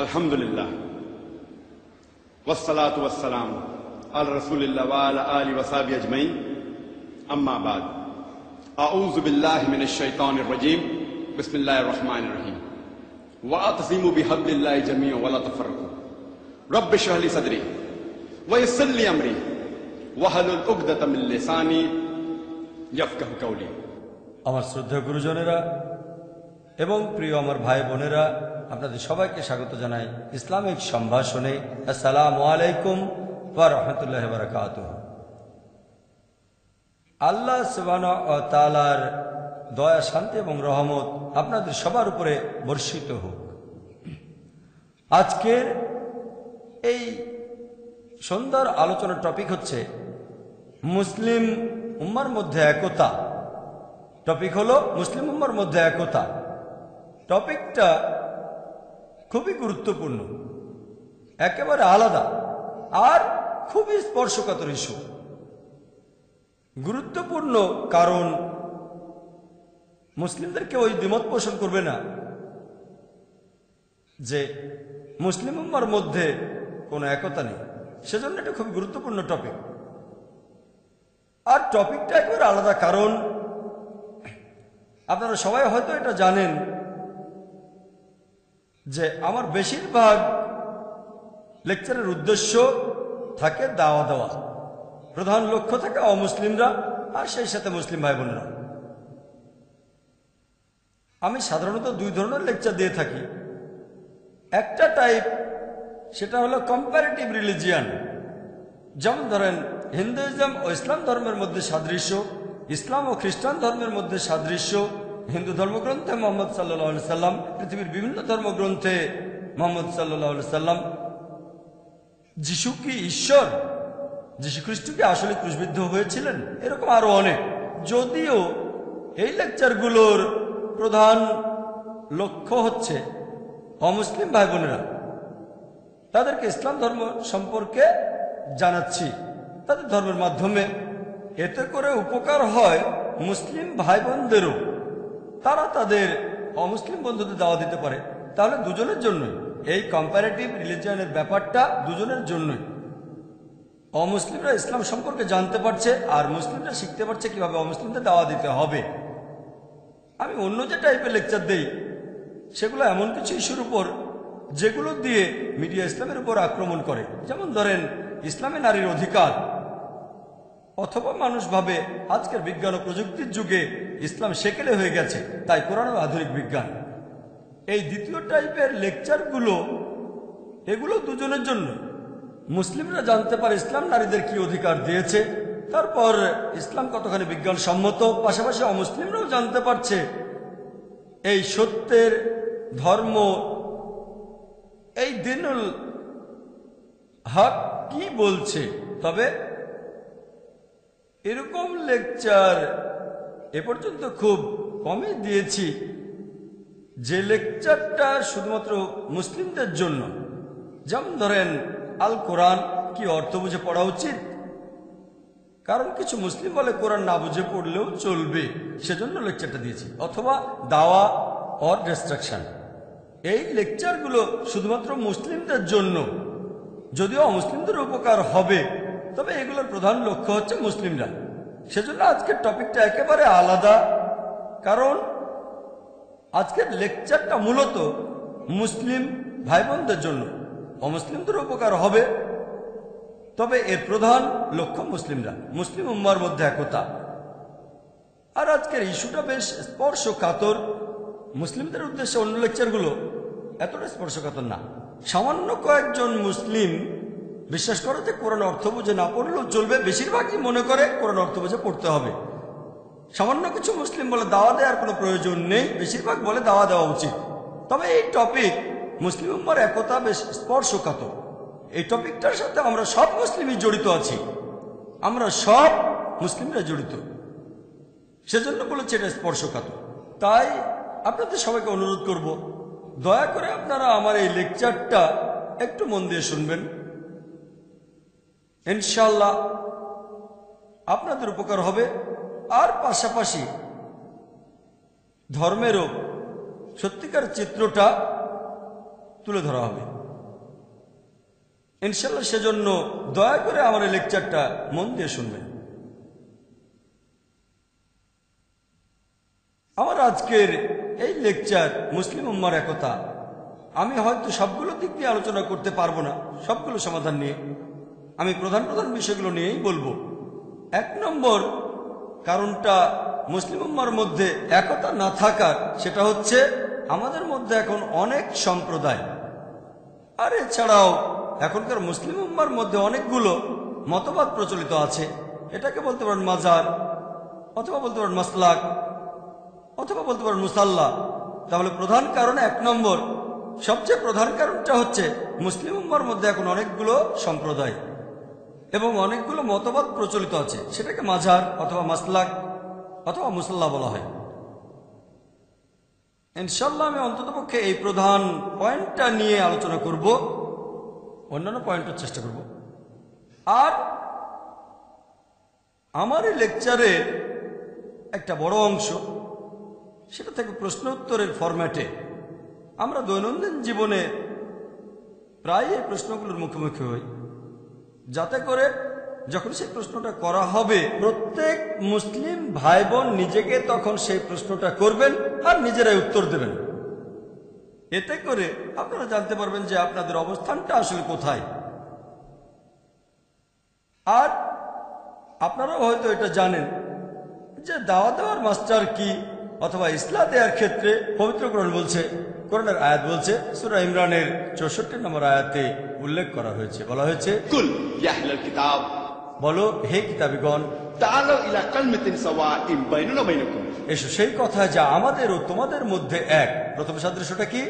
আলহামদুলিল্লাহ ওয়াসসালাতু ওয়াসসালাম আলা রাসূলিল্লাহ ওয়া আলা আলিহি ওয়া সাহবিহি আজমাইন আম্মা বাদ আউযু বিল্লাহি মিনাশ শাইতানির রাজীম বিসমিল্লাহির রহমানির রহিম ওয়া'তাসিমু বিহাবলিল্লাহি জামিআন ওয়া লা তাফাররাকু রব্বি ইশরাহ লি সাদরি ওয়া ইয়াসসির লি আমরি ওয়াহলুল উকদাতাম মিন লিসানি ইয়াফকাহু কাওলি। আমার শ্রদ্ধেয় গুরুজনেরা এবং প্রিয় আমার ভাই বোনেরা, আপনাদের সবাইকে স্বাগত জানাই ইসলামিক সম্ভাষণে। আসসালামু আলাইকুম ওয়া রাহমাতুল্লাহি ওয়া বারাকাতুহু। আল্লাহ সুবহানাহু ওয়া তাআলার দয়া, শান্তি এবং রহমত আপনাদের সবার উপরে বর্ষিত হোক। আজকের এই সুন্দর আলোচনার টপিক হচ্ছে মুসলিম উম্মার মধ্যে একতা। টপিক হলো মুসলিম উম্মার মধ্যে একতা। টপিকটা খুবই গুরুত্বপূর্ণ, একেবারে আলাদা আর খুবই স্পর্শকাতর ইস্যু। গুরুত্বপূর্ণ কারণ মুসলিমদেরকে ওই দ্বিমত পোষণ করবে না যে মুসলিম উম্মার মধ্যে কোনো একতা নেই, সেজন্য এটা খুব গুরুত্বপূর্ণ টপিক। আর টপিকটা একেবারে আলাদা কারণ আপনারা সবাই হয়তো এটা জানেন যে আমার বেশিরভাগ লেকচারের উদ্দেশ্য থাকে দাওয়া দেওয়া, প্রধান লক্ষ্য থাকে অমুসলিমরা আর সেই সাথে মুসলিম ভাই বোনেরা। আমি সাধারণত দুই ধরনের লেকচার দিয়ে থাকি। একটা টাইপ, সেটা হলো কম্পারেটিভ রিলিজিয়ান, যেমন ধরেন হিন্দুইজম ও ইসলাম ধর্মের মধ্যে সাদৃশ্য, ইসলাম ও খ্রিস্টান ধর্মের মধ্যে সাদৃশ্য, হিন্দু ধর্মগ্রন্থে মোহাম্মদ সাল্লাল্লাহু আলাইহি সাল্লাম, পৃথিবীর বিভিন্ন ধর্মগ্রন্থে মোহাম্মদ সাল্লাল্লাহু আলাইহি সাল্লাম। যিশু কি ঈশ্বর? যিশু খ্রিস্ট কি আসলে ক্রুশবিদ্ধ হয়েছিলেন? এরকম আরো অনেক। যদিও এই লেকচারগুলোর প্রধান লক্ষ্য হচ্ছে অমুসলিম ভাই বোনেরা, তাদেরকে ইসলাম ধর্ম সম্পর্কে জানাচ্ছি তাদের ধর্মের মাধ্যমে। এতে করে উপকার হয় মুসলিম ভাই বোনদেরও, তারা তাদের অমুসলিম বন্ধুদের দাওয়া দিতে পারে। তাহলে দুজনের জন্যই এই কম্পারেটিভ রিলিজিয়নের ব্যাপারটা, দুজনের জন্যই। অমুসলিমরা ইসলাম সম্পর্কে জানতে পারছে আর মুসলিমরা শিখতে পারছে কিভাবে অমুসলিমদের দাওয়া দিতে হবে। আমি অন্য যে টাইপের লেকচার দেই সেগুলো এমন কিছু ইস্যুর উপর যেগুলো দিয়ে মিডিয়া ইসলামের উপর আক্রমণ করে। যেমন ধরেন ইসলামে নারীর অধিকার, অথবা মানুষ ভাবে আজকের বিজ্ঞান ও প্রযুক্তির যুগে ইসলাম সেকেলে হয়ে গেছে, তাই কোরআন ও আধুনিক বিজ্ঞান। এই দ্বিতীয় টাইপের লেকচারগুলো, এগুলো দুজনের জন্য। মুসলিমরা জানতে পারে ইসলাম নারীদের কি অধিকার দিয়েছে, তারপর ইসলাম কতখানি বিজ্ঞানসম্মত। পাশাপাশি অমুসলিমরাও জানতে পারছে এই সত্যের ধর্ম, এই দিনুল হক কি বলছে। তবে এরকম লেকচার এ পর্যন্ত খুব কমই দিয়েছি যে লেকচারটা শুধুমাত্র মুসলিমদের জন্য। যেমন ধরেন আল কোরআন কি অর্থ বুঝে পড়া উচিত, কারণ কিছু মুসলিম বলে কোরআন না বুঝে পড়লেও চলবে, সেজন্য লেকচারটা দিয়েছি। অথবা দাওয়া অর ডিস্ট্রাকশন, এই লেকচারগুলো শুধুমাত্র মুসলিমদের জন্য, যদিও অমুসলিমদের উপকার হবে, তবে এগুলোর প্রধান লক্ষ্য হচ্ছে মুসলিমরা। সেজন্য আজকের টপিকটা একেবারে আলাদা, কারণ আজকের লেকচারটা মূলত মুসলিম ভাই বোনদের জন্য। অমুসলিমদের উপকার হবে, তবে এর প্রধান লক্ষ্য মুসলিমরা, মুসলিম উম্মার মধ্যে একতা। আর আজকের ইস্যুটা বেশ স্পর্শকাতর। মুসলিমদের উদ্দেশ্যে অন্য লেকচারগুলো এতটা স্পর্শকাতর না। সামান্য কয়েকজন মুসলিম বিশ্বাস করে যে কোরআন অর্থ বুঝে না পড়লেও চলবে, বেশিরভাগই মনে করে কোরআন অর্থ বুঝে পড়তে হবে। সামান্য কিছু মুসলিম বলে দাওয়া দেওয়ার কোনো প্রয়োজন নেই, বেশিরভাগ বলে দাওয়া দেওয়া উচিত। তবে এই টপিক মুসলিম উম্মার একতা বেশ স্পর্শকাতর। এই টপিকটার সাথে আমরা সব মুসলিমই জড়িত আছি, আমরা সব মুসলিমরা জড়িত, সেজন্য বলেছে এটা স্পর্শকাতর। তাই আপনাদের সবাইকে অনুরোধ করব, দয়া করে আপনারা আমার এই লেকচারটা একটু মন দিয়ে শুনবেন। ইনশাআল্লাহ আপনাদের উপকার হবে। আর পাশাপাশি ধর্মেরও সত্যিকার চিত্রটা তুলে ধরা হবে ইনশাল্লাহ। সেজন্য দয়া করে আমার এই লেকচারটা মন দিয়ে শুনবেন। আমার আজকের এই লেকচার মুসলিম উম্মার একতা। আমি হয়তো সবগুলো দিক দিয়ে আলোচনা করতে পারবো না, সবগুলো সমাধান নিয়ে। আমি প্রধান প্রধান বিষয়গুলো নিয়েই বলবো। 1 নম্বর কারণটা মুসলিম উম্মার মধ্যে একতা না থাকার, সেটা হচ্ছে আমাদের মধ্যে এখন অনেক সম্প্রদায়, আর এছাড়াও এখনকার মুসলিম উম্মার মধ্যে অনেকগুলো মতবাদ প্রচলিত আছে। এটাকে বলতে পারেন মাজার, অথবা বলতে পারেন মাসলাক, অথবা বলতে পারেন মুসাল্লা। তাহলে প্রধান কারণ 1 নম্বর, সবচেয়ে প্রধান কারণটা হচ্ছে মুসলিম উম্মার মধ্যে এখন অনেকগুলো সম্প্রদায় এবং অনেকগুলো মতবাদ প্রচলিত আছে। সেটাকে মাজার অথবা মাসলাক অথবা মুসাল্লা বলা হয়। ইনশাল্লাহ আমি অন্ততপক্ষে এই প্রধান পয়েন্টটা নিয়ে আলোচনা করব, অন্যান্য পয়েন্টের চেষ্টা করব। আর আমার এই লেকচারে একটা বড় অংশ সেটা থেকে প্রশ্ন উত্তরের ফরম্যাটে। আমরা দৈনন্দিন জীবনে প্রায় এই প্রশ্নগুলোর মুখোমুখি হই, যাতে করে যখন সেই প্রশ্নটা করা হবে প্রত্যেক মুসলিম ভাই বোন নিজেকে তখন সেই প্রশ্নটা করবেন আর নিজেরাই উত্তর দেবেন। এতে করে আপনারা জানতে পারবেন যে আপনাদের অবস্থানটা আসলে কোথায়। আর আপনারাও হয়তো এটা জানেন যে দাওয়া দেওয়ার মাস্টার কি, অথবা ইসলাম দেওয়ার ক্ষেত্রে পবিত্র কোরআন বলছে, কোরআনের আয়াত বলছে, সূরা ইমরানের 64 নম্বর আয়াতে উল্লেখ করা হয়েছে, বলা হয়েছে, কুল ইয়া আহলাল কিতাব, বলো হে কিতাবীগণ, তাআলু ইলা কালিমাতিন সাওয়াইন বাইনানা ওয়া বাইনাকুম, এসো সেই কথা যা আমাদের ও তোমাদের মধ্যে এক। প্রথম সাদৃশ্যটা কি?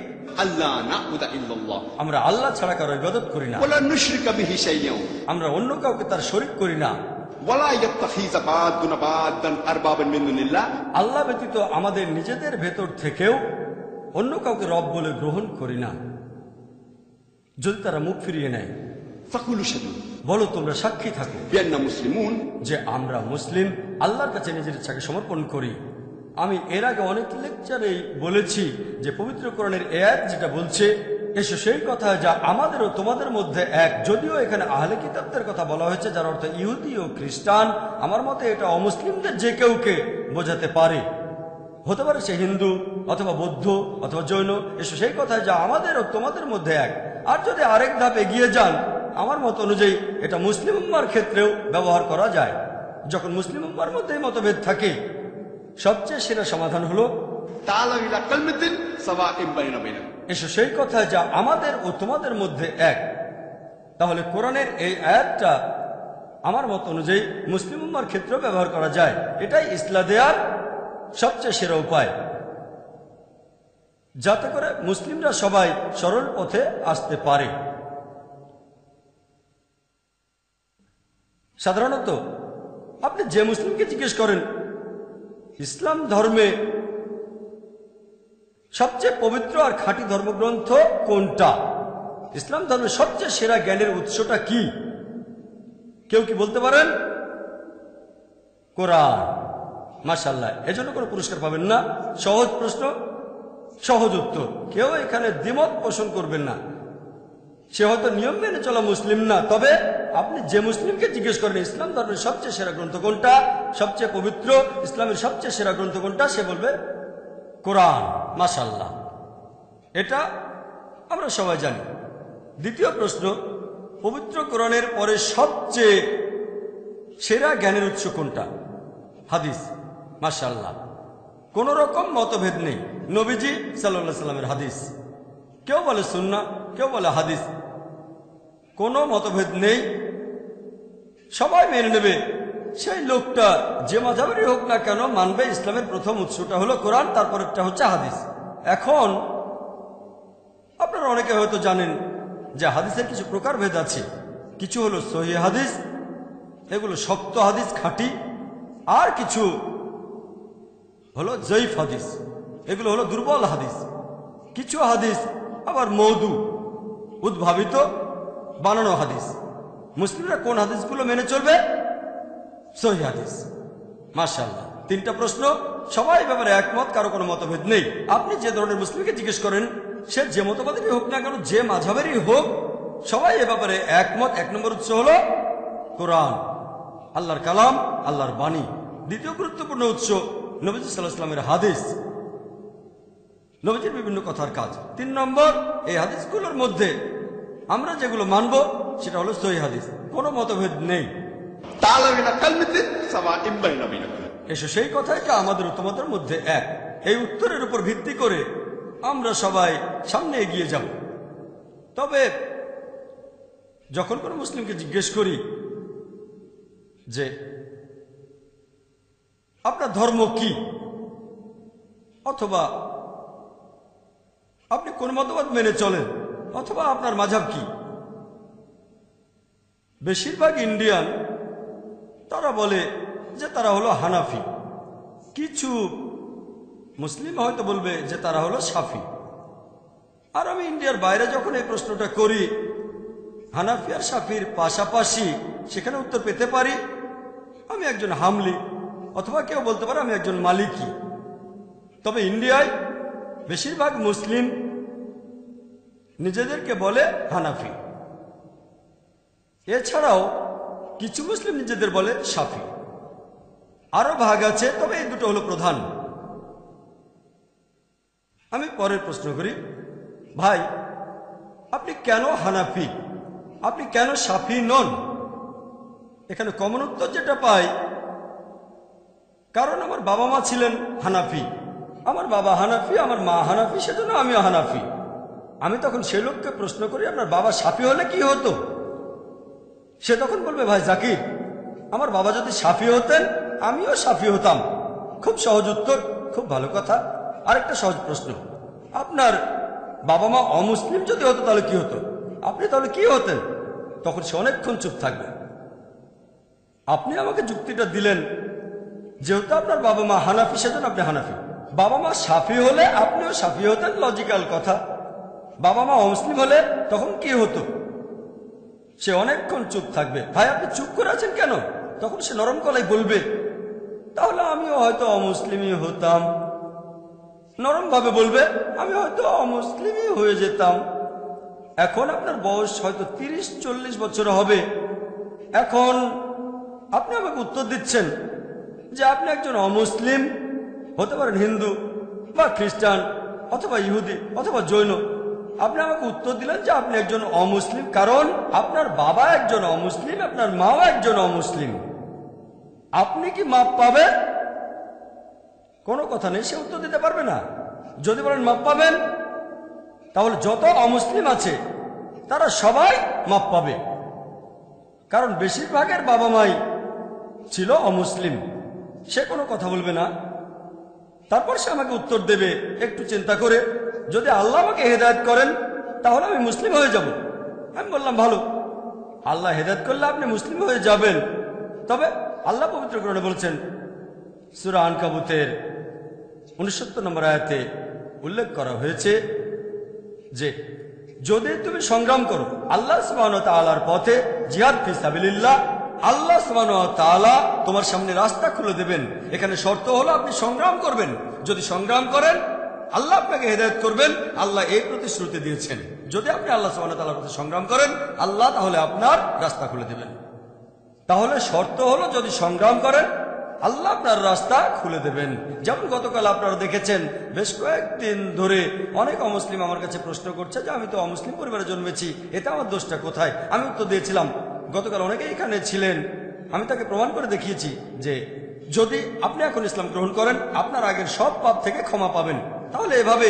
আল্লাহ না'বুদা ইল্লাল্লাহ, আমরা আল্লাহ ছাড়া কারো ইবাদত করি না, ওয়ালা নুশরিকা বিহি শাইয়্যান, আমরা অন্য কাউকে তার শরীক করি না, ওয়ালা ইয়াত্তাখিযা বা'দুনা বা'দান আরবাবান মিন দুনিল্লাহ, আল্লাহ ব্যতীত আমাদের নিজেদের ভেতর থেকেও অন্য কাউকে রব বলে গ্রহণ করি না। যদি তারা মুখ ফিরিয়ে নেয়, ফাকুলু শাদু, বলো তোমরা সাক্ষী থাকো বিআন্না মুসলিমুন, যে আমরা মুসলিম, আল্লাহর কাছে নিজের ইচ্ছাকে সমর্পণ করি। আমি এর আগে অনেক লেকচারেই বলেছি যে পবিত্র কোরআনের আয়াত যেটা বলছে, এসো সেই কথা যা আমাদের ও তোমাদের মধ্যে এক। যদিও এখানে আহলে কিতাবদের কথা বলা হয়েছে, যার অর্থ ইহুদি ও খ্রিস্টান, আমার মতে এটা অমুসলিমদের যে কেউকে বোঝাতে পারে। হতে পারে সে হিন্দু অথবা বৌদ্ধ অথবা জৈন। এসো সেই কথা যা আমাদের ও তোমাদের মধ্যে এক। আর যদি আরেক ধাপ এগিয়ে যান, আমার মত অনুযায়ী এটা মুসলিম উম্মার ক্ষেত্রেও ব্যবহার করা যায়। যখন মুসলিম উম্মার মধ্যে মতভেদ থাকে, সবচেয়ে সেরা সমাধান হলো তাআলু ইলা কালিমাতিন সাওয়াইন বাইনানা ওয়া বাইনাকুম, এসো সেই কথা যা আমাদের ও তোমাদের মধ্যে এক। তাহলে কোরআনের এই আয়াতটা আমার মত অনুযায়ী মুসলিম উম্মার ক্ষেত্রেও ব্যবহার করা যায়। এটাই ইসলাম দেওয়ার সবচেয়ে সেরা উপায়, যাতে করে মুসলিমরা সবাই সরল পথে আসতে পারে। সাধারণত আপনি যে মুসলিমকে জিজ্ঞেস করেন ইসলাম ধর্মে সবচেয়ে পবিত্র আর খাঁটি ধর্মগ্রন্থ কোনটা, ইসলাম ধর্মের সবচেয়ে সেরা জ্ঞানের উৎসটা কি, কেউ কি বলতে পারেন? কোরআন। মাশাআল্লাহ, এজন্য কোনো পুরস্কার পাবেন না। সহজ প্রশ্ন, সহজ উত্তর। কেউ এখানে দ্বিমত পোষণ করবেন না। সে হয়তো নিয়ম মেনে চলা মুসলিম না, তবে আপনি যে মুসলিমকে জিজ্ঞেস করেন ইসলাম ধর্মের সবচেয়ে সেরা গ্রন্থ কোনটা, সবচেয়ে পবিত্র ইসলামের সবচেয়ে সেরা গ্রন্থ কোনটা, সে বলবে কোরআন। মাশাআল্লাহ, এটা আমরা সবাই জানি। দ্বিতীয় প্রশ্ন, পবিত্র কোরআনের পরে সবচেয়ে সেরা জ্ঞানের উৎস কোনটা? হাদিস। মাশাআল্লাহ, কোন রকম মতভেদ নেই। নবীজি সাল্লাল্লাহু আলাইহি সাল্লামের হাদিস, কেউ বলে সুন্নাহ, কেউ বলে হাদিস, কোনো মতভেদ নেই, সবাই মেনে নেবে। সেই লোকটা যে মাযহাবেরই হোক না কেন মানবে ইসলামের প্রথম উৎসটা হলো কোরআন, তারপর একটা হচ্ছে হাদিস। এখন আপনারা অনেকে হয়তো জানেন যে হাদিসের কিছু প্রকারভেদ আছে। কিছু হলো সহিহ হাদিস, এগুলো শক্ত হাদিস, খাঁটি। আর কিছু হলো জয়ীফ হাদিস, এগুলো হলো দুর্বল হাদিস। কিছু হাদিস আবার মওদু, উদ্ভাবিত, বানানো হাদিস। মুসলিমরা কোন হাদিসগুলো মেনে চলবে? সহিহ হাদিস। মাশাআল্লাহ, 3টা প্রশ্ন, সবাই ব্যাপারে একমত, কারো কোনো মতভেদ নেই। আপনি যে ধরনের মুসলিমকে জিজ্ঞেস করেন সে যে মতবাদেরই হোক না কেন, যে মাঝাবেরই হোক, সবাই এ ব্যাপারে একমত। 1 নম্বর উৎস হলো কোরআন, আল্লাহর কালাম, আল্লাহর বাণী। দ্বিতীয় গুরুত্বপূর্ণ উৎস নবীজি সাল্লাল্লাহু আলাইহি ওয়াসাল্লামের হাদিস, নবীজির বিভিন্ন কথার কাজ। 3 নম্বর, এই হাদিসগুলোর মধ্যে আমরা যেগুলো মানব সেটা হলো সহিহ হাদিস, কোনো মতভেদ নেই। এসো সেই কথাই যা আমাদের উত্তমতার মধ্যে এক। এই উত্তরের উপর ভিত্তি করে আমরা সবাই সামনে এগিয়ে যাব। তবে যখন কোনো মুসলিমকে জিজ্ঞেস করি যে আপনার ধর্ম কি, অথবা আপনি কোন মতবাদ মেনে চলেন, অথবা আপনার মাযহাব কি, বেশিরভাগ ইন্ডিয়ান তারা বলে যে তারা হলো হানাফি। কিছু মুসলিম হয়তো বলবে যে তারা হলো শাফি। আর আমি ইন্ডিয়ার বাইরে যখন এই প্রশ্নটা করি, হানাফি আর শাফির পাশাপাশি সেখানে উত্তর পেতে পারি আমি একজন হামলি, অথবা কেউ বলতে পারে আমি একজন মালিকি। তবে ইন্ডিয়ায় বেশিরভাগ মুসলিম নিজেদেরকে বলে হানাফি। এছাড়াও কিছু মুসলিম নিজেদের বলে শাফি। আরো ভাগ আছে, তবে এই দুটো হলো প্রধান। আমি পরের প্রশ্ন করি, ভাই আপনি কেন হানাফি, আপনি কেন শাফি নন? এখানে কমন উত্তর যেটা পাই, কারণ আমার বাবা মা ছিলেন হানাফি, আমার বাবা হানাফি, আমার মা হানাফি, সেজন্য আমিও হানাফি। আমি তখন সে লোককে প্রশ্ন করি, আপনার বাবা শাফি হলে কি হতো? সে তখন বলবে, ভাই জাকির, আমার বাবা যদি শাফি হতেন আমিও শাফি হতাম। খুব সহজ উত্তর, খুব ভালো কথা। আরেকটা সহজ প্রশ্ন, আপনার বাবা মা অমুসলিম যদি হতো তাহলে কি হতো? আপনি তাহলে কি হতেন? তখন সে অনেকক্ষণ চুপ থাকবে। আপনি আমাকে যুক্তিটা দিলেন, যেহেতু আপনার বাবা মা হানাফি সেজন্য আপনি হানাফি। বাবা মা শাফি হলে আপনিও শাফি হতেন, লজিক্যাল কথা। বাবা মা অমুসলিম হলে তখন কি হতো? সে অনেকক্ষণ চুপ থাকবে। ভাই আপনি চুপ করে আছেন কেন? তখন সে নরম গলায় বলবে, তাহলে আমিও হয়তো অমুসলিমই হতাম। নরম ভাবে বলবে, আমি হয়তো অমুসলিমই হয়ে যেতাম। এখন আপনার বয়স হয়তো 30-40 বছর হবে। এখন আপনি আমাকে উত্তর দিচ্ছেন যে আপনি একজন অমুসলিম, হতে পারেন হিন্দু বা খ্রিস্টান অথবা ইহুদি অথবা জৈন। আপনি আমাকে উত্তর দিলেন যে আপনি একজন অমুসলিম, কারণ আপনার বাবা একজন অমুসলিম, আপনার মাও একজন অমুসলিম। আপনি কি মাপ পাবেন? কোনো কথা নেই, সে উত্তর দিতে পারবে না। যদি বলেন মাপ পাবেন, তাহলে যত অমুসলিম আছে তারা সবাই মাপ পাবে, কারণ বেশিরভাগের বাবা মাই ছিল অমুসলিম। সে কোনো কথা বলবে না। তারপর সে আমাকে উত্তর দেবে একটু চিন্তা করে, যদি আল্লাহ আমাকে হেদায়েত করেন তাহলে আমি মুসলিম হয়ে যাব। আমি বললাম ভালো, আল্লাহ হেদায়েত করলে আপনি মুসলিম হয়ে যাবেন। তবে আল্লাহ পবিত্র কোরআনে বলছেন, সূরা আনকাবুতের 69 নম্বর আয়াতে উল্লেখ করা হয়েছে যে যদি তুমি সংগ্রাম করো আল্লাহ সুবহানাহু ওয়া তাআলার পথে, জিহাদ ফি সাবিলিল্লাহ, আল্লাহ সুবহানাহু ওয়া তাআলা তোমার সামনে রাস্তা খুলে দেবেন। এখানে শর্ত হলো আপনি সংগ্রাম করবেন। যদি সংগ্রাম করেন আল্লাহ আপনাকে হেদায়েত করবেন। আল্লাহ এই প্রতিশ্রুতি দিয়েছেন, যদি আপনি আল্লাহ সুবহানাহু ওয়া তাআলার পথে সংগ্রাম করেন আল্লাহ তাহলে আপনার রাস্তা খুলে দেবেন। তাহলে শর্ত হলো যদি সংগ্রাম করেন আল্লাহ আপনার রাস্তা খুলে দেবেন। যেমন গতকাল আপনারা দেখেছেন, বেশ কয়েকদিন ধরে অনেক অমুসলিম আমার কাছে প্রশ্ন করছে যে আমি তো অমুসলিম পরিবারে জন্মেছি, এতে আমার দোষটা কোথায়? আমি উত্তর দিয়েছিলাম, গতকাল অনেকেই এখানে ছিলেন, আমি তাকে প্রমাণ করে দেখিয়েছি যে যদি আপনি এখন ইসলাম গ্রহণ করেন আপনার আগের সব পাপ থেকে ক্ষমা পাবেন। তাহলে এভাবে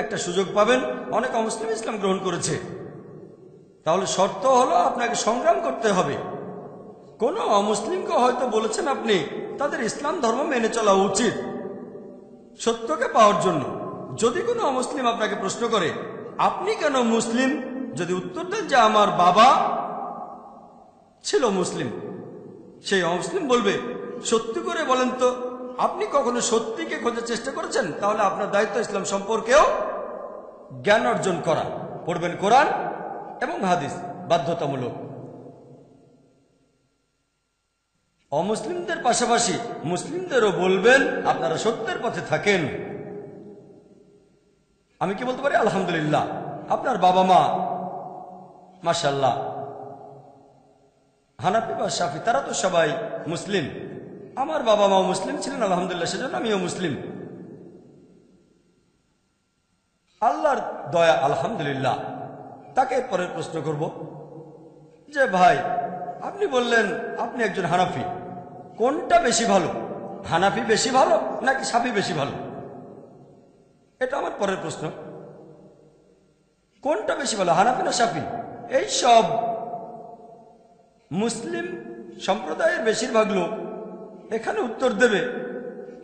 একটা সুযোগ পাবেন। অনেক অমুসলিম ইসলাম গ্রহণ করেছে। তাহলে শর্ত হলো আপনাকে সংগ্রাম করতে হবে। কোন অমুসলিমকে হয়তো বলেছেন আপনি, তাদের ইসলাম ধর্ম মেনে চলা উচিত সত্যকে পাওয়ার জন্য। যদি কোনো অমুসলিম আপনাকে প্রশ্ন করে আপনি কেন মুসলিম, যদি উত্তর দেন যে আমার বাবা ছিল মুসলিম, সেই অমুসলিম বলবে সত্যি করে বলেন তো আপনি কখনো সত্যিকে খোঁজার চেষ্টা করেছেন? তাহলে আপনার দায়িত্ব ইসলাম সম্পর্কেও জ্ঞান অর্জন করা। পড়বেন কোরআন এবং হাদিস, বাধ্যতামূলক। অমুসলিমদের পাশাপাশি মুসলিমদেরও বলবেন আপনারা সত্যের পথে থাকেন। আমি কি বলতে পারি আলহামদুলিল্লাহ? আপনার বাবা মা মাশাআল্লাহ হানাফি বা শাফি, তারা তো সবাই মুসলিম। আমার বাবা মাও মুসলিম ছিলেন আলহামদুলিল্লাহ, সেজন্য আমিও মুসলিম। আল্লাহর দয়া আলহামদুলিল্লাহ। তাকে পরের প্রশ্ন করব যে ভাই, আপনি বললেন আপনি একজন হানাফি, কোনটা বেশি ভালো? হানাফি বেশি ভালো নাকি শাফি বেশি ভালো? এটা আমার পরের প্রশ্ন। কোনটা বেশি ভালো, হানাফি না শাফি? এই সব মুসলিম সম্প্রদায়ের বেশিরভাগ লোক এখানে উত্তর দেবে,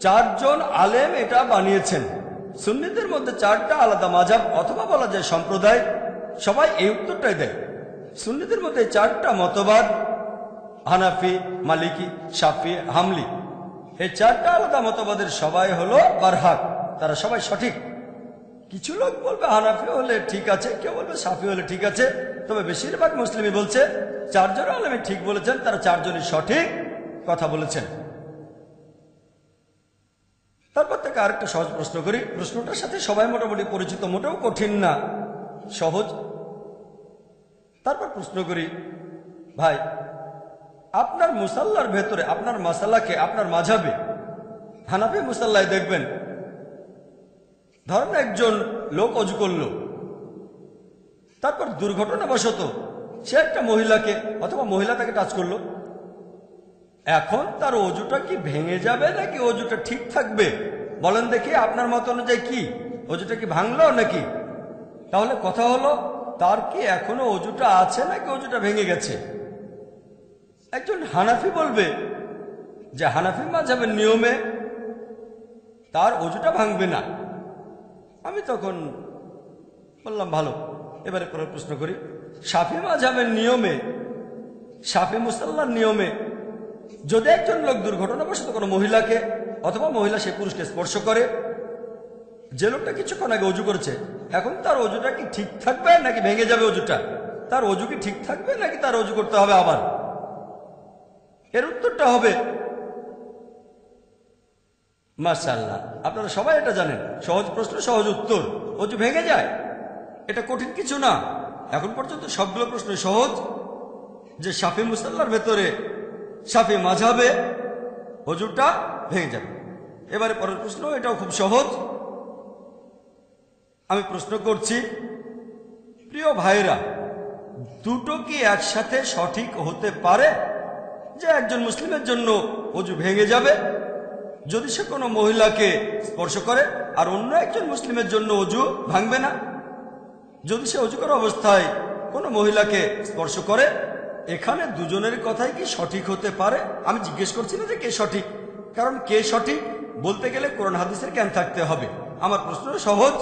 চারজন আলেম এটা বানিয়েছেন। সুন্নিদের মধ্যে চারটা আলাদা মাযহাব অথবা বলা যায় সম্প্রদায়, সবাই এই উত্তরটাই দেয়। সুন্নিদের মধ্যে চারটা মতবাদ, হানাফি, মালিকি, শাফি, হামলি, এই চারটা আলাদা মতবাদের সবাই হলো বারহাক, তারা সবাই সঠিক। কিছু লোক বলবে হানাফি হলে ঠিক আছে, কেউ বলবে শাফি হলে ঠিক আছে, তবে বেশিরভাগ মুসলিমই বলছে চারজন আলেমই ঠিক বলেছেন, তারা চারজনই সঠিক কথা বলেছেন। তারপর থেকে আরেকটা সহজ প্রশ্ন করি, প্রশ্নটার সাথে সবাই মোটামুটি পরিচিত, মোটেও কঠিন না, সহজ। তারপর প্রশ্ন করি, ভাই আপনার মুসাল্লার ভেতরে আপনার মাসালাকে আপনার মাঝাবে হানাফি মুসাল্লায় দেখবেন, ধরেন একজন লোক অজু করল, তারপর দুর্ঘটনাবশত সে একটা মহিলাকে অথবা মহিলা তাকে টাচ করলো, এখন তার অজুটা কি ভেঙে যাবে নাকি অজুটা ঠিক থাকবে? বলেন দেখি আপনার মত অনুযায়ী কি, অজুটা কি ভাঙলো নাকি? তাহলে কথা হলো, তার কি এখনো অজুটা আছে নাকি অজুটা ভেঙে গেছে? একজন হানাফি বলবে যে হানাফি মাযহাবের নিয়মে তার অজুটা ভাঙবে না। আমি তখন বললাম ভালো, এবারে পরের প্রশ্ন করি, শাফি মাযহাবের নিয়মে, শাফি মুসাল্লার নিয়মে যদি একজন লোক দুর্ঘটনাবশত কোনো মহিলাকে অথবা মহিলা সে পুরুষকে স্পর্শ করে, যে লোকটা কিছুক্ষণ আগে অজু করেছে, এখন তার অজুটা কি ঠিক থাকবে নাকি ভেঙে যাবে অজুটা? তার অজু কি ঠিক থাকবে নাকি তার অজু করতে হবে আবার? এর উত্তরটা হবে মাশাআল্লাহ, আপনারা সবাই এটা জানেন, সহজ প্রশ্ন সহজ উত্তর, অজু ভেঙে যায়, এটা কঠিন কিছু না। এখন পর্যন্ত সবগুলো প্রশ্ন সহজ, যে শাফি মুসাল্লার ভেতরে শাফি মাযহাবে অজুটা ভেঙে যাবে। এবারে পরের প্রশ্ন, এটাও খুব সহজ। আমি প্রশ্ন করছি, প্রিয় ভাইরা, দুটো কি একসাথে সঠিক হতে পারে? যে একজন মুসলিমের জন্য অজু ভেঙে যাবে যদি সে কোনো মহিলাকে স্পর্শ করে, আর অন্য একজন মুসলিমের জন্য অজু ভাঙবে না যদি সে অজু করা অবস্থায় কোনো মহিলাকে স্পর্শ করে। এখানে দুজনের কথাই কি সঠিক হতে পারে? আমি জিজ্ঞেস করছি না যে কে সঠিক, কারণ কে সঠিক বলতে গেলে কোরআন হাদিসের জ্ঞান থাকতে হবে। আমার প্রশ্ন সহজ,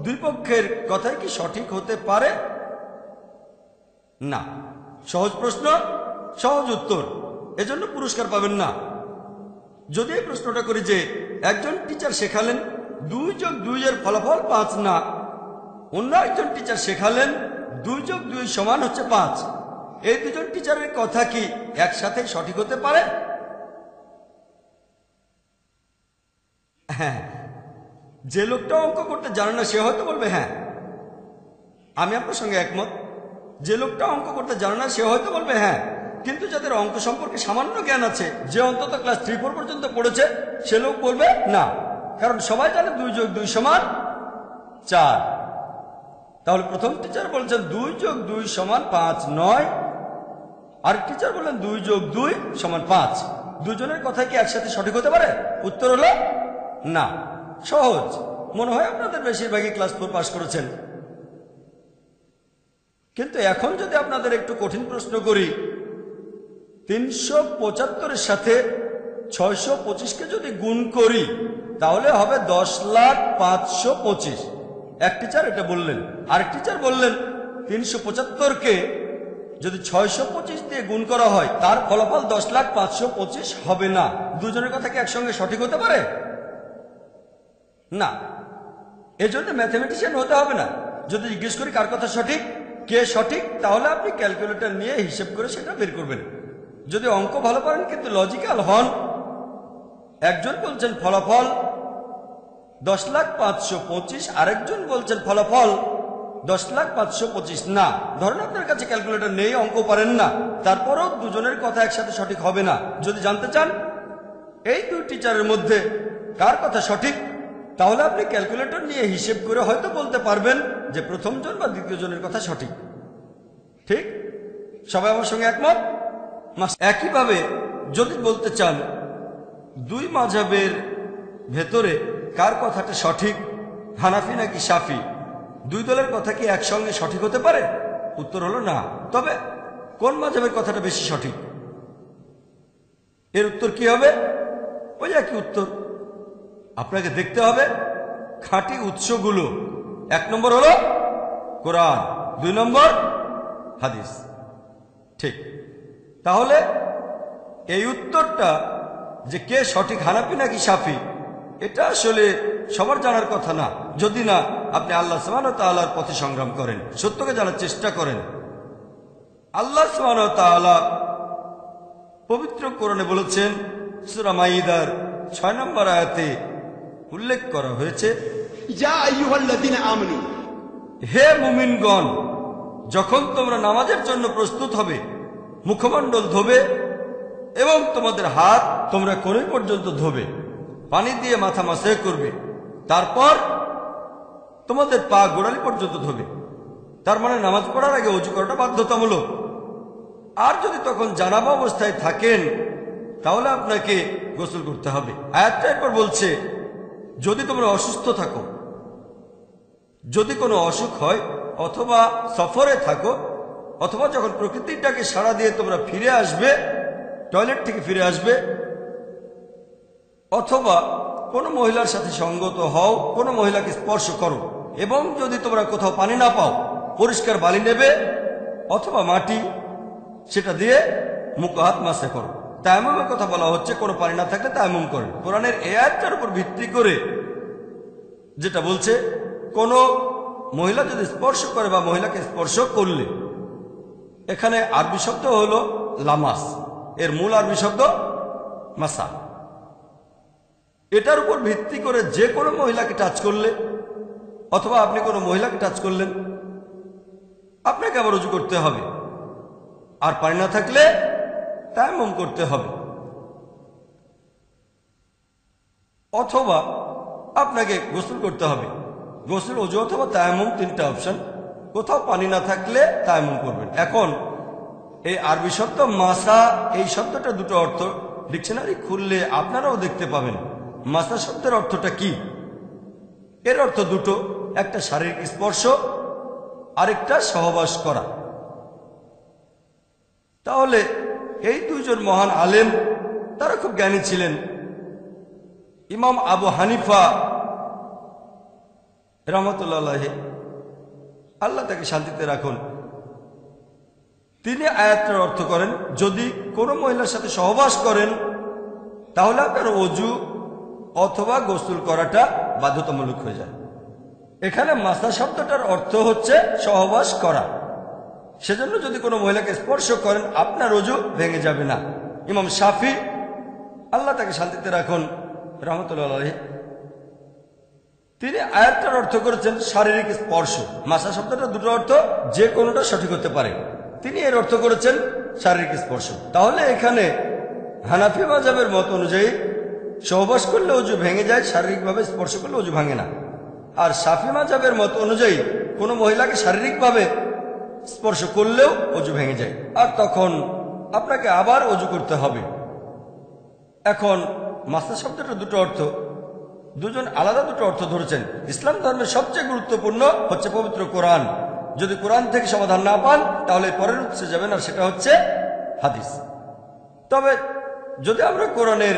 দুই পক্ষের কথাই কি সঠিক হতে পারে? না। সহজ প্রশ্ন, সহজ উত্তর, এজন্য পুরস্কার পাবেন না। যদি এই প্রশ্নটা করি যে একজন টিচার শেখালেন 2+2 এর ফলাফল 5 না, অন্য একজন টিচার শেখালেন 2+2 সমান হচ্ছে 5, এই দুজন টিচারের কথা কি একসাথে সঠিক হতে পারে? হ্যাঁ। যে লোকটা অঙ্ক করতে জানে না সে হয়তো বলবে হ্যাঁ, আমি আপনার সঙ্গে একমত। যে লোকটা অঙ্ক করতে জানে না সে হয়তো বলবে হ্যাঁ, কিন্তু যাদের অঙ্ক সম্পর্কে সামান্য জ্ঞান আছে, যে অন্তত ক্লাস 3-4 পর্যন্ত পড়েছে, সে লোক বলবে না, কারণ সবাই জানে 2+2 সমান 4। তাহলে প্রথম টিচার বলছেন 2+2 সমান 5 নয়, আর টিচার বললেন 2+2 সমান 5। দুজনের কথা কি একসাথে সঠিক হতে পারে? উত্তর হলো না। সহজ, মনে হয় আপনাদের বেশিরভাগই ক্লাস 4 পাস করেছেন। কিন্তু এখন যদি আপনাদের একটু কঠিন প্রশ্ন করি, 375-এর সাথে 625-কে যদি গুণ করি তাহলে হবে 10,525,000। এক টিচার এটা বললেন, আরেক টিচার বললেন 375-কে যদি 625 দিয়ে গুণ করা হয় তার ফলাফল 10,525,000 হবে না। দুজনের কথা কি একসঙ্গে সঠিক হতে পারে? না। এজন্য ম্যাথমেটিশিয়ান হতে হবে না। যদি জিজ্ঞেস করি কার কথা সঠিক, কে সঠিক, তাহলে আপনি ক্যালকুলেটর নিয়ে হিসেব করে সেটা বের করবেন। যদি অঙ্ক ভালো পারেন কিন্তু লজিক্যাল হন, একজন বলছেন ফলাফল 10,525,000, আরেকজন বলছেন ফলাফল 10,525,000 না। ধরেন আপনার কাছে ক্যালকুলেটর নেই, অঙ্ক পারেন না, তারপরও দুজনের কথা একসাথে সঠিক হবে না। যদি জানতে চান এই দুই টিচারের মধ্যে কার কথা সঠিক, তাহলে আপনি ক্যালকুলেটর নিয়ে হিসেব করে হয়তো বলতে পারবেন যে প্রথম জন বা দ্বিতীয় জনের কথা সঠিক। ঠিক? সবাই আমার সঙ্গে একমত? একইভাবে যদি বলতে চান দুই মাযহাবের ভেতরে কার কথাটা সঠিক, হানাফি নাকি শাফি, দুই দলের কথা কি একসঙ্গে সঠিক হতে পারে? উত্তর হলো না। তবে কোন মাযহাবের কথাটা বেশি সঠিক, এর উত্তর কি হবে? ওই একই উত্তর। আপনাকে দেখতে হবে খাঁটি উৎসগুলো। 1 নম্বর হলো কোরআন, 2 নম্বর হাদিস। ঠিক? তাহলে এই উত্তরটা যে কে সঠিক, হানাফি নাকি শাফি, এটা আসলে সবার জানার কথা না, যদি না আপনি আল্লাহ সুবহানাহু ওয়া তাআলার পথে সংগ্রাম করেন, সত্যকে জানার চেষ্টা করেন। আল্লাহ সুবহানাহু ওয়া তাআলা পবিত্র কোরআনে বলেছেন, সূরা মাইদার 6 নম্বর আয়াতে উল্লেখ করা হয়েছে, ইয়া আইয়ুহাল্লাযীনা আমানু, হে মুমিনগণ, যখন তোমরা নামাজের জন্য প্রস্তুত হবে, মুখমণ্ডল ধোবে এবং তোমাদের হাত তোমরা কোণে পর্যন্ত ধোবে, পানি দিয়ে মাথা মাসাজ করবে, তারপর তোমাদের পা গোড়ালি পর্যন্ত ধোবে। তার মানে নামাজ পড়ার আগে ওযু করাটা বাধ্যতামূলক। আর যদি তখন জানাবা অবস্থায় থাকেন তাহলে আপনাকে গোসল করতে হবে। আয়াতটা এরপর বলছে, যদি তোমরা অসুস্থ থাকো, যদি কোনো অসুখ হয়, অথবা সফরে থাকো, অথবা যখন প্রকৃতিটাকে সাড়া দিয়ে তোমরা ফিরে আসবে, টয়লেট থেকে ফিরে আসবে, অথবা কোনো মহিলার সাথে সঙ্গত হও, কোনো মহিলাকে স্পর্শ করো, এবং যদি তোমরা কোথাও পানি না পাও, পরিষ্কার বালি নেবে অথবা মাটি, সেটা দিয়ে মুখ হাত মাসে করো। তায়াম্মুমের কথা বলা হচ্ছে, কোনো পানি না থাকলে তায়াম্মুম করেন। কোরআনের এই আয়াতটার উপর ভিত্তি করে যেটা বলছে, কোনো মহিলা যদি স্পর্শ করে বা মহিলাকে স্পর্শ করলে, এখানে আরবি শব্দ হলো লামাস, এর মূল আরবি শব্দ মাসা। এটার উপর ভিত্তি করে যে কোনো মহিলাকে টাচ করলে, অথবা আপনি কোনো মহিলাকে টাচ করলেন, আপনাকে আবার ওযু করতে হবে, আর পানি না থাকলে তায়াম্মুম করতে হবে। অথবা আপনাকে গোসল করতে হবে। গোসল, ওযু অথবা তায়াম্মুম, 3টা অপশন। কোথাও পানি না থাকলে তায়াম্মুম করবেন। এখন এই আরবি শব্দ মাসা, এই শব্দটা দুটো অর্থ ডিকশনারি খুললে আপনারাও দেখতে পাবেন। মাসা শব্দের অর্থটা কি? এর অর্থ দুটো, একটা শারীরিক স্পর্শ, আরেকটা সহবাস করা। তাহলে এই দুইজন মহান আলেম, তারা খুব জ্ঞানী ছিলেন। ইমাম আবু হানিফা রাহমাতুল্লাহ আলাইহি, আল্লাহ তাকে শান্তিতে রাখুন, তিনি আয়াতের অর্থ করেন, যদি কোনো মহিলার সাথে সহবাস করেন তাহলে আপনার ওযু অথবা গোসল করাটা বাধ্যতামূলক হয়ে যায়। এখানে মাসা শব্দটার অর্থ হচ্ছে সহবাস করা। সেজন্য যদি কোনো মহিলাকে স্পর্শ করেন আপনার ওযু ভেঙে যাবে না। ইমাম শাফি, আল্লাহ তাকে শান্তিতে রাখুন, রাহমাতুল্লাহ আলাইহি, তিনি আয়াতটার অর্থ করেছেন শারীরিক স্পর্শ। মাসা শব্দটা দুটো অর্থ, যে কোনোটা সঠিক হতে পারে। তিনি এর অর্থ করেছেন শারীরিক স্পর্শ। তাহলে এখানে হানাফি মাযহাবের মত অনুযায়ী সহবাস করলে ওযু ভেঙে যায়, শারীরিকভাবে স্পর্শ করলে ওযু ভাঙে না। আর শাফি মাযহাবের মত অনুযায়ী কোনো মহিলাকে শারীরিকভাবে স্পর্শ করলেও ওযু ভেঙে যায়, আর তখন আপনাকে আবার ওযু করতে হবে। এখন মাসা শব্দটা দুটো অর্থ, দুজন আলাদা দুটো অর্থ ধরেছেন। ইসলাম ধর্মের সবচেয়ে গুরুত্বপূর্ণ হচ্ছে পবিত্র কোরআন। যদি কোরআন থেকে সমাধান না পান তাহলে পরের উৎসে যাবেন, আর সেটা হচ্ছে হাদিস। তবে যদি আমরা কোরআনের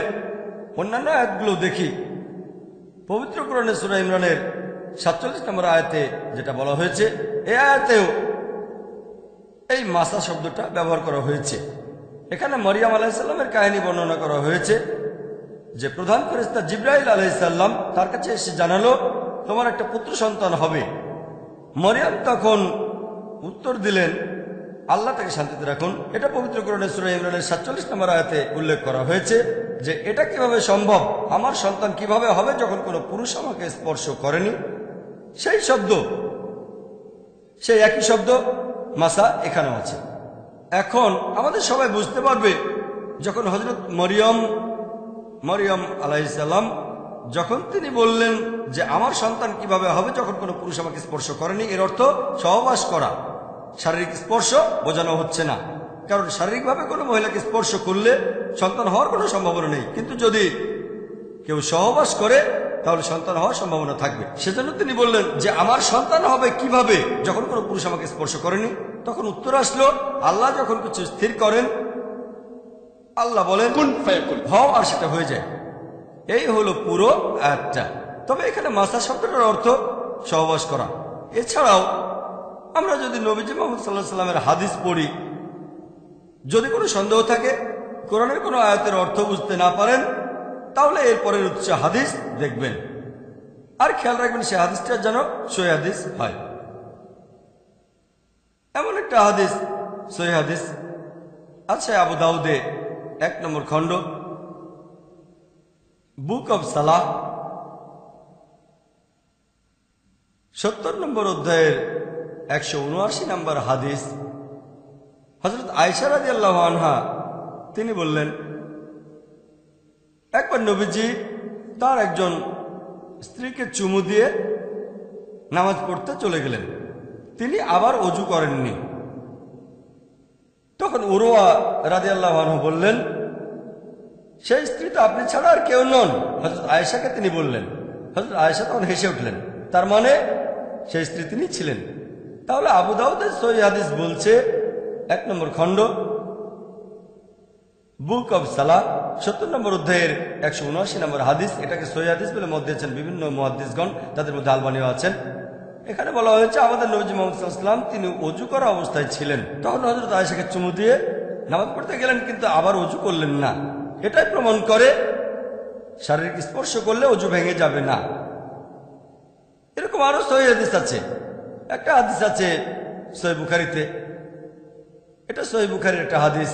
অন্যান্য আয়াতগুলো দেখি, পবিত্র কোরআনের সূরা ইমরানের 47 নম্বর আয়াতে যেটা বলা হয়েছে, এই আয়াতেও এই মাসা শব্দটা ব্যবহার করা হয়েছে। এখানে মরিয়ম আলাইহিস সালামের কাহিনী বর্ণনা করা হয়েছে, যে প্রধান ফেরেশতা জিবরাইল আলাইহিস সালাম তার কাছে এসে জানালো, তোমার একটা পুত্র সন্তান হবে। মরিয়ম তখন উত্তর দিলেন, আল্লাহ তাকে শান্তিতে রাখুন। এটা পবিত্র কোরআনের সূরা ইমরানের 47 নম্বর আয়াতে উল্লেখ করা হয়েছে যে এটা কিভাবে সম্ভব, আমার সন্তান কিভাবে হবে যখন কোনো পুরুষ আমাকে স্পর্শ করেনি। সেই শব্দ, সেই একই শব্দ মাসা এখানেও আছে। এখন আমাদের সবাই বুঝতে পারবে যখন হযরত মরিয়ম আলাইহিস সালাম যখন তিনি বললেন যে আমার সন্তান কিভাবে হবে যখন কোনো পুরুষ আমাকে স্পর্শ করেনি, এর অর্থ সহবাস করা, শারীরিক স্পর্শ বোঝানো হচ্ছে না। কারণ শারীরিকভাবে কোনো মহিলাকে স্পর্শ করলে সন্তান হওয়ার কোনো সম্ভাবনা নেই, কিন্তু যদি কেউ সহবাস করে তাহলে সন্তান হওয়ার সম্ভাবনা থাকবে। সেজন্য তিনি বললেন যে আমার সন্তান হবে কিভাবে যখন কোনো পুরুষ আমাকে স্পর্শ করেনি। তখন উত্তর আসলো, আল্লাহ যখন কিছু স্থির করেন, আল্লাহ বলেন কুন ফায়াকুন, হও, আর সেটা হয়ে যায়। এই হলো পুরো আয়াতটা। তবে এখানে মাসা শব্দটার অর্থ সহবাস করা। এছাড়াও আমরা যদি নবীজি মুহাম্মদ সাল্লাল্লাহু আলাইহি সাল্লামের হাদিস পড়ি, যদি কোনো সন্দেহ থাকে, কোরআনের কোনো আয়াতের অর্থ বুঝতে না পারেন, তাহলে এরপরের উৎস হাদিস দেখবেন, আর খেয়াল রাখবেন সে হাদিসটা যেন সহিহ হাদিস হয়। এমন একটা হাদিস, সহিহ হাদিস আছে আবু দাউদে 1 নম্বর খণ্ড, বুক অব সালাহ 70 নম্বর অধ্যায়ের 179 নম্বর হাদিস। হযরত আয়েশা রাদিয়াল্লাহু আনহা তিনি বললেন, একবার নবীজি তার একজন স্ত্রীকে চুমু দিয়ে নামাজ পড়তে চলে গেলেন। তিনি আবার ওযু করেননি। তখন উরওয়া রাদিয়াল্লাহু আনহু বললেন, সেই স্ত্রী তো আপনি ছাড়া আর কেউ নন। হযরত আয়েশাকে তিনি বললেন। হযরত আয়েশা তখন হেসে উঠলেন, তার মানে সেই স্ত্রী তিনি ছিলেন। তাহলে আবু দাউদের সহিহ হাদিস বলছে 1 নম্বর খণ্ড, বুক অব সালাহ 70 নম্বর অধ্যায়ের 179 নম্বর হাদিস। এটাকে সহিহ হাদিস বলে মত দিয়েছেন বিভিন্ন মুহাদ্দিসগণ, তাদের মধ্যে আলবানিও আছেন। এখানে বলা হয়েছে আমাদের নবী মুহাম্মদ সাল্লাল্লাহু আলাইহি ওয়াসাল্লাম তিনি ওযু করা অবস্থায় ছিলেন। তখন হযরত আয়েশাকে চুমু দিয়ে নামাজ পড়তে গেলেন, কিন্তু আবার ওযু করলেন না। এটাই প্রমাণ করে শারীরিক স্পর্শ করলে ওযু ভেঙে যাবে না। এরকম আরো সহিহ হাদিস আছে। একটা হাদিস আছে সহিহ বুখারীতে, এটা সহিহ বুখারীর একটা হাদিস,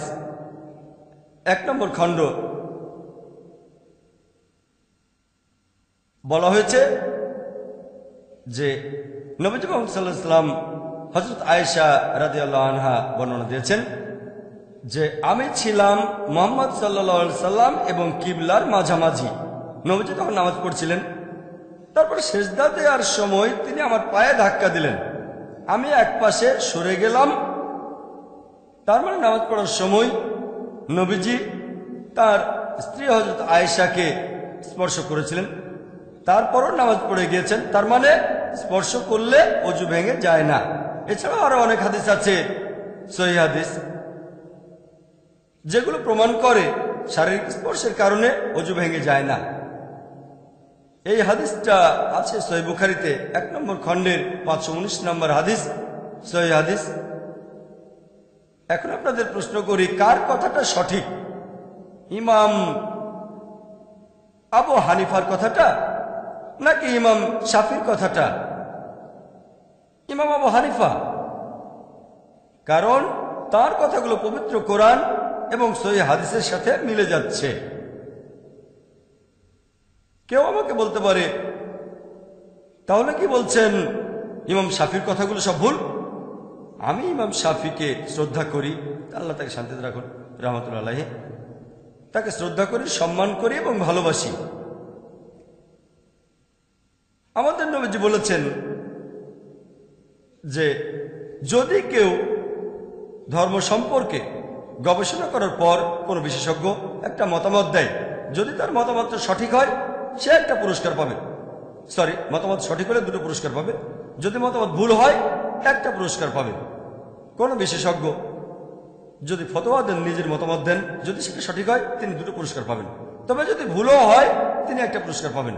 1 নম্বর খণ্ড। বলা হয়েছে যে নবী মুহাম্মদ সাল্লাল্লাহু আলাইহি ওয়াসাল্লাম হযরত আয়েশা রাদিয়াল্লাহু আনহা বর্ণনা দিয়েছেন যে আমি ছিলাম মুহাম্মদ সাল্লাল্লাহু আলাইহি সাল্লাম এবং কিবলার মাঝামাঝি। নবীজি তখন নামাজ পড়ছিলেন। তারপর সেজদা দেওয়ার সময় তিনি আমার পায়ে ধাক্কা দিলেন। আমি এক পাশে সরে গেলাম। তার মানে নামাজ পড়ার সময় নবীজি তার স্ত্রী হযরত আয়েশাকে স্পর্শ করেছিলেন, তারপরও নামাজ পড়ে গিয়েছেন। তার মানে স্পর্শ করলে ওযু ভেঙে যায় না। এছাড়াও আরো অনেক হাদিস আছে সহিহ হাদিস যেগুলো প্রমাণ করে শারীরিক স্পর্শের কারণে ওযু ভেঙে যায় না। এই হাদিসটা আছে সহিহ বুখারীতে 1 নম্বর খণ্ডের 519 নম্বর হাদিস, সহিহ হাদিস। এখন আপনাদের প্রশ্ন করি, কার কথাটা সঠিক? ইমাম আবু হানিফার কথাটা নাকি ইমাম শাফির কথাটা? ইমাম আবু হানিফা, কারণ তার কথাগুলো পবিত্র কোরআন এবং সহিহ হাদিসের সাথে মিলে যাচ্ছে। কেউ আমাকে বলতে পারে, তাহলে কি বলছেন ইমাম শাফির কথাগুলো সব ভুল? আমি ইমাম শাফিকে শ্রদ্ধা করি, আল্লাহ তাকে শান্তিতে রাখুন, রাহমাতুল্লাহ আলাইহি। তাকে শ্রদ্ধা করি, সম্মান করি এবং ভালোবাসি। আমাদের নবীজি বলেছেন যে যদি কেউ ধর্ম সম্পর্কে গবেষণা করার পর কোনো বিশেষজ্ঞ একটা মতামত দেয়, যদি তার মতামতটা সঠিক হয় সে একটা পুরস্কার পাবে। মতামত সঠিক হলে 2টো পুরস্কার পাবে। যদি মতামত ভুল হয় একটা পুরস্কার পাবে। কোন বিশেষজ্ঞ যদি ফতোয়া দেন, নিজের মতামত দেন, যদি সেটা সঠিক হয় তিনি 2টো পুরস্কার পাবেন। তবে যদি ভুলও হয় তিনি একটা পুরস্কার পাবেন।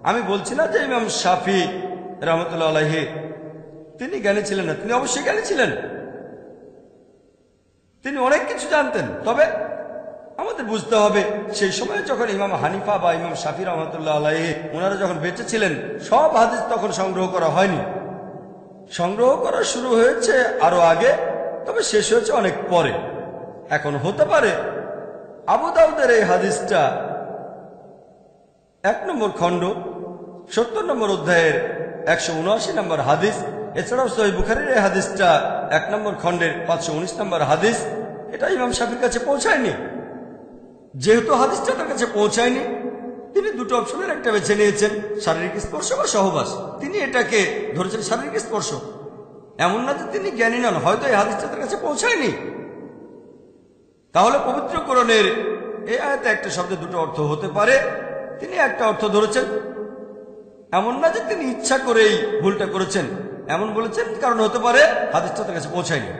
আমি বলছি না যে ইমাম শাফি রাহমাতুল্লাহ আলাইহি তিনি জ্ঞানী ছিলেন না, তিনি অবশ্যই জ্ঞানী ছিলেন, তিনি অনেক কিছু জানতেন। তবে আমাদের বুঝতে হবে সেই সময় যখন ইমাম হানিফা বা ইমাম শাফি রাহমাতুল্লাহ আলাইহি ওনারা যখন বেঁচে ছিলেন, সব হাদিস তখন সংগ্রহ করা হয়নি। সংগ্রহ করা শুরু হয়েছে আরো আগে। তবে তবে শেষ হয়েছে অনেক পরে। এখন হতে পারে আবু দাউদের এই হাদিসটা 1 নম্বর খণ্ড 70 নম্বর অধ্যায়ের 179 নম্বর হাদিস, এছাড়াও সহিহ বুখারীর এই হাদিসটা 1 নম্বর খণ্ডের 519 নম্বর হাদিস, এটা ইমাম শাফির কাছে পৌঁছায়নি। যেহেতু হাদিসটা তার কাছে পৌঁছায়নি, তিনি দুটো অপশনের একটা বেছে নিয়েছেন, শারীরিক স্পর্শ বা সহবাস। তিনি এটাকে ধরেছেন শারীরিক স্পর্শ। এমন না যে তিনি জ্ঞানী নন, হয়তো এই হাদিসটা তার কাছে পৌঁছায়নি। তাহলে পবিত্র কোরআনের এই আয়াতে একটা শব্দে দুটো অর্থ হতে পারে, তিনি একটা অর্থ ধরেছেন। এমন না যে তিনি ইচ্ছা করেই ভুলটা করেছেন, এমন বলেছেন কারণ হতে পারে হাদিসটা তার কাছে পৌঁছায়নি।